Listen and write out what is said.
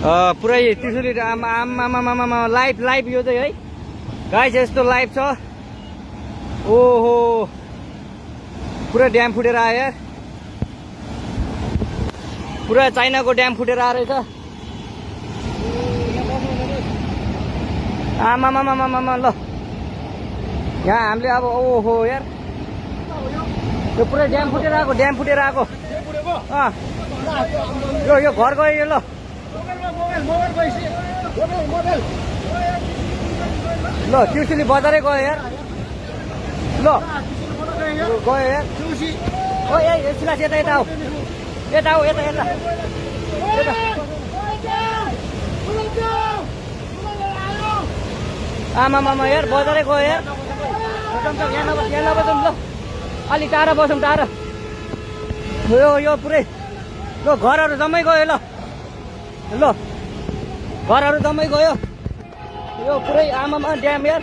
पुरै त्रिशुली आमा लाइभ यो चाहिँ है गाइस यस्तो लाइभ छ। ओहो पुरा ड्याम फुटेर आयो यार, पुरा चाइनाको ड्याम फुटेर आएर रहेछ। आमा ल यहाँ हामीले अब ओहो यार यो पुरै ड्याम फुटेर आएको यो घर गयो यो। ल ल त्रिशुली बजारै गयो यार। ल गयो यार। ओ ए सिलास यता आऊ यता आमा यार बजारै गयो यार। यहाँ नबसौँ ल, अलिक टाढा बसौँ टाढा। यो पुरै ल घरहरू जम्मै गयो। ल घरहरू जम्मै गयो। यो पुरै आमामा ड्याम यार।